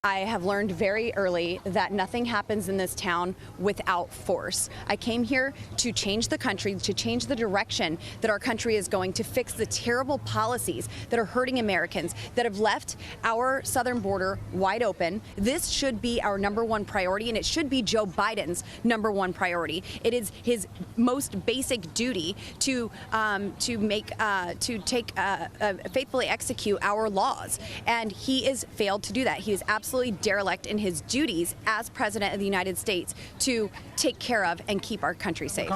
I have learned very early that nothing happens in this town without force. I came here to change the country, to change the direction that our country is going, to fix the terrible policies that are hurting Americans, that have left our southern border wide open. This should be our #1 priority, and it should be Joe Biden's #1 priority. It is his most basic duty to faithfully execute our laws, and he has failed to do that. He is absolutely derelict in his duties as President of the United States to take care of and keep our country safe.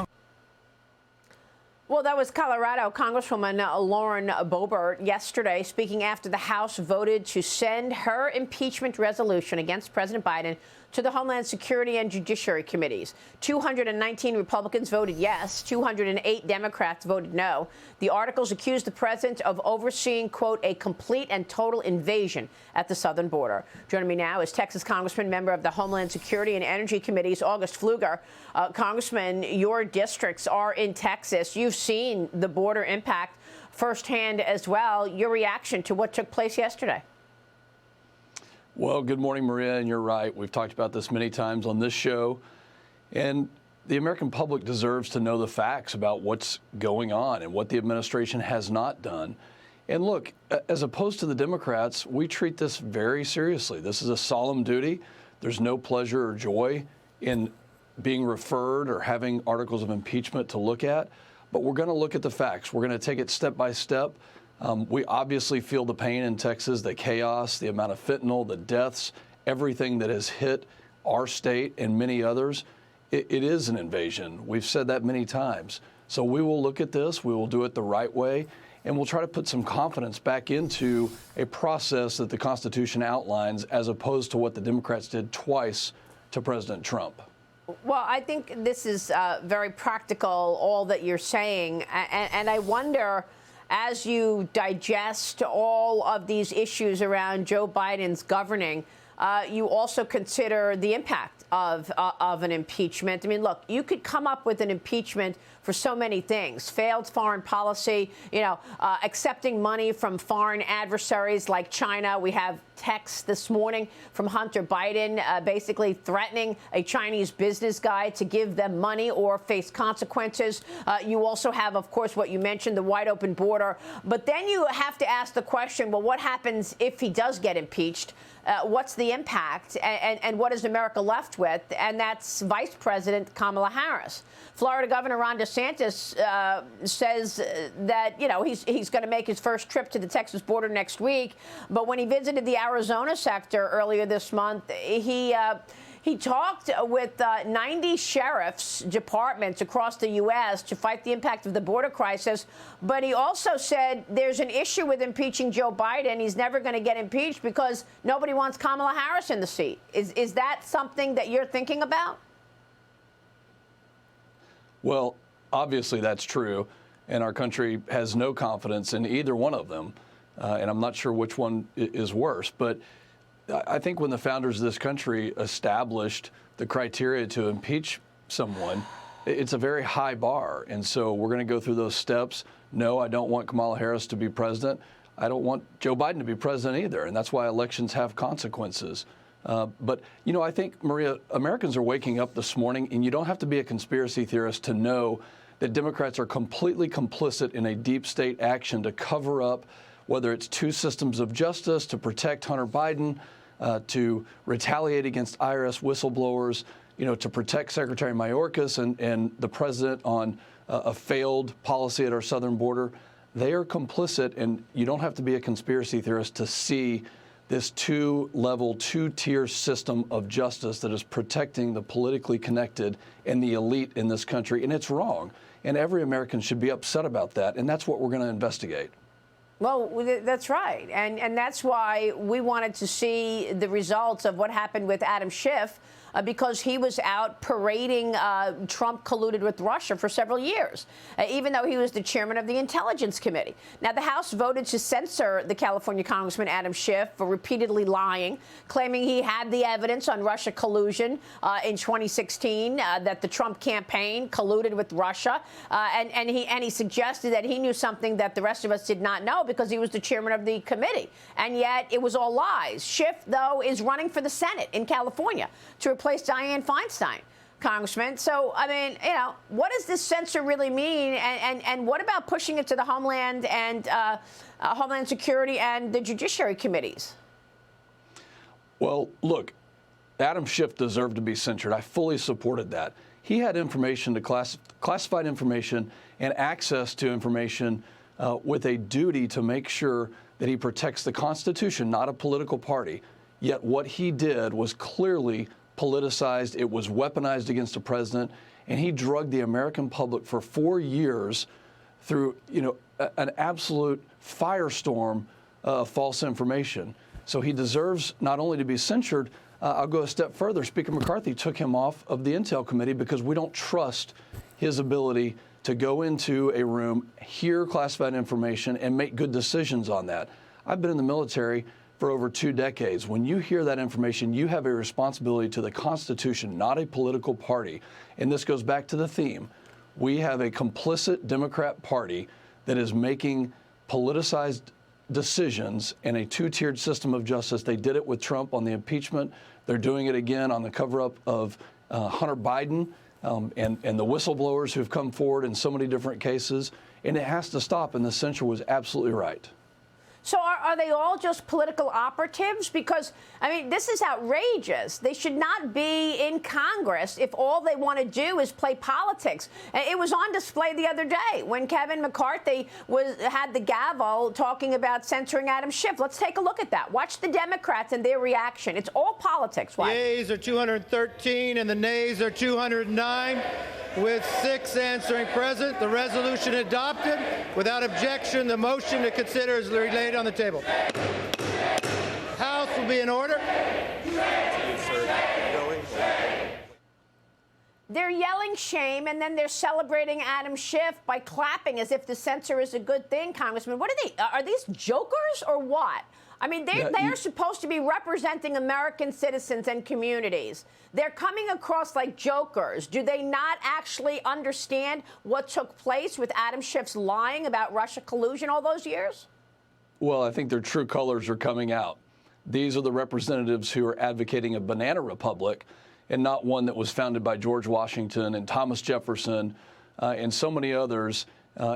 Well, that was Colorado Congresswoman Lauren Boebert yesterday speaking after the House voted to send her impeachment resolution against President Biden to the Homeland Security and Judiciary Committees. 219 Republicans voted yes. 208 Democrats voted no. The articles accused the president of overseeing, quote, a complete and total invasion at the southern border. Joining me now is Texas Congressman, member of the Homeland Security and Energy Committees, August Pfluger. Congressman, your districts are in Texas. You've seen the border impact firsthand as well. Your reaction to what took place yesterday? Well, good morning, Maria, and you're right. We've talked about this many times on this show, and the American public deserves to know the facts about what's going on and what the administration has not done. And look, as opposed to the Democrats, we treat this very seriously. This is a solemn duty. There's no pleasure or joy in being referred or having articles of impeachment to look at, but we're going to look at the facts. We're going to take it step by step. We obviously feel the pain in Texas, the chaos, the amount of fentanyl, the deaths, everything that has hit our state and many others. It is an invasion. We've said that many times. So we will look at this. We will do it the right way. And we'll try to put some confidence back into a process that the Constitution outlines, as opposed to what the Democrats did twice to President Trump. Well, I think this is very practical, all that you're saying. And I wonder, as you digest all of these issues around Joe Biden's governing, you also consider the impact of an impeachment. I mean, look, you could come up with an impeachment for so many things: failed foreign policy, accepting money from foreign adversaries like China. We have texts this morning from Hunter Biden basically threatening a Chinese business guy to give them money or face consequences. You also have, of course, what you mentioned, the wide open border. But then you have to ask the question, well, what happens if he does get impeached? What's the impact, and what is America left with? And that's Vice President Kamala Harris. Florida Governor Ron DeSantis says that, he's going to make his first trip to the Texas border next week. But when he visited the Arizona sector earlier this month, he talked with 90 sheriff's departments across the U.S. to fight the impact of the border crisis. But he also said there's an issue with impeaching Joe Biden. He's never going to get impeached because nobody wants Kamala Harris in the seat. Is that something that you're thinking about? Well, obviously that's true, and our country has no confidence in either one of them. And I'm not sure which one is worse. But I think when the founders of this country established the criteria to impeach someone, it's a very high bar. And so we're going to go through those steps. No, I don't want Kamala Harris to be president. I don't want Joe Biden to be president either. And that's why elections have consequences. But, I think, Maria, Americans are waking up this morning, and you don't have to be a conspiracy theorist to know that Democrats are completely complicit in a deep state action to cover up, whether it's two systems of justice to protect Hunter Biden, to retaliate against IRS whistleblowers, to protect Secretary Mayorkas and the president on a failed policy at our southern border. They are complicit, and you don't have to be a conspiracy theorist to see this two-level, two-tier system of justice that is protecting the politically connected and the elite in this country. And it's wrong. And every American should be upset about that. And that's what we're going to investigate. Well, that's right. And that's why we wanted to see the results of what happened with Adam Schiff because he was out parading Trump colluded with Russia for several years, even though he was the chairman of the Intelligence Committee. Now, the House voted to censor the California Congressman Adam Schiff for repeatedly lying, claiming he had the evidence on Russia collusion in 2016, that the Trump campaign colluded with Russia, and he suggested that he knew something that the rest of us did not know because he was the chairman of the committee. And yet it was all lies. Schiff, though, is running for the Senate in California to replace Dianne Feinstein, Congressman. So, I mean, you know, what does this censure really mean? And what about pushing it to the Homeland and Homeland Security and the Judiciary Committees? Well, look, Adam Schiff deserved to be censured. I fully supported that. He had information to classified information and access to information with a duty to make sure that he protects the Constitution, not a political party. Yet what he did was clearly politicized. It was weaponized against the president, and he drugged the American public for 4 years through, you know, an absolute firestorm of false information. So he deserves not only to be censured. I'll go a step further. Speaker McCarthy took him off of the Intel Committee because we don't trust his ability to go into a room, hear classified information, and make good decisions on that. I've been in the military for over 2 decades. When you hear that information, you have a responsibility to the Constitution, not a political party. And this goes back to the theme. We have a complicit Democrat Party that is making politicized decisions in a 2-tiered system of justice. They did it with Trump on the impeachment. They're doing it again on the cover-up of Hunter Biden and the whistleblowers who've come forward in so many different cases. And it has to stop, and the censure was absolutely right. So are they all just political operatives? Because, I mean, this is outrageous. They should not be in Congress if all they want to do is play politics. It was on display the other day when Kevin McCarthy had the gavel talking about censoring Adam Schiff. Let's take a look at that. Watch the Democrats and their reaction. It's all politics. Why? The yeas are 213 and the nays are 209. With 6 answering present, the resolution adopted. Without objection, the motion to consider is laid on the table. House will be in order. They're yelling shame, and then they're celebrating Adam Schiff by clapping as if the censor is a good thing, Congressman. What are these jokers or what? I mean, they are supposed to be representing American citizens and communities. They're coming across like jokers. Do they not actually understand what took place with Adam Schiff's lying about Russia collusion all those years? Well, I think their true colors are coming out. These are the representatives who are advocating a banana republic and not one that was founded by George Washington and Thomas Jefferson and so many others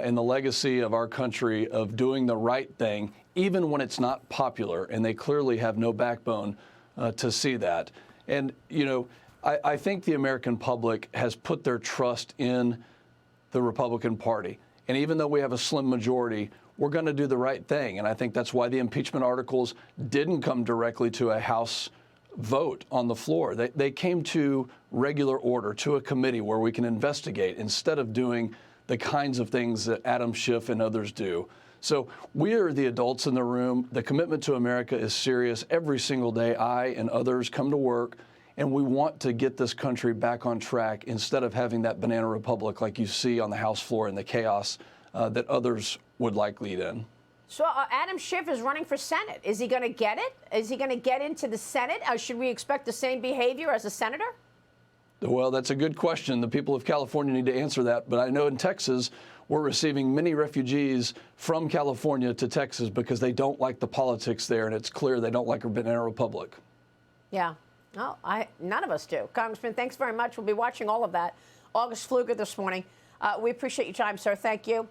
in the legacy of our country of doing the right thing, even when it's not popular. And they clearly have no backbone to see that. And, you know, I think the American public has put their trust in the Republican Party. And even though we have a slim majority, we're going to do the right thing. And I think that's why the impeachment articles didn't come directly to a House vote on the floor. They came to regular order, to a committee where we can investigate instead of doing the kinds of things that Adam Schiff and others do. So we are the adults in the room. The commitment to America is serious. Every single day, I and others come to work, and we want to get this country back on track instead of having that banana republic like you see on the House floor and the chaos that others would like lead in. So Adam Schiff is running for Senate. Is he going to get it? Is he going to get into the Senate? Should we expect the same behavior as a senator? Well, that's a good question. The people of California need to answer that. But I know in Texas, we're receiving many refugees from California to Texas because they don't like the politics there. And it's clear they don't like a banana republic. Yeah. No, none of us do. Congressman, thanks very much. We'll be watching all of that. August Pfluger this morning. We appreciate your time, sir. Thank you.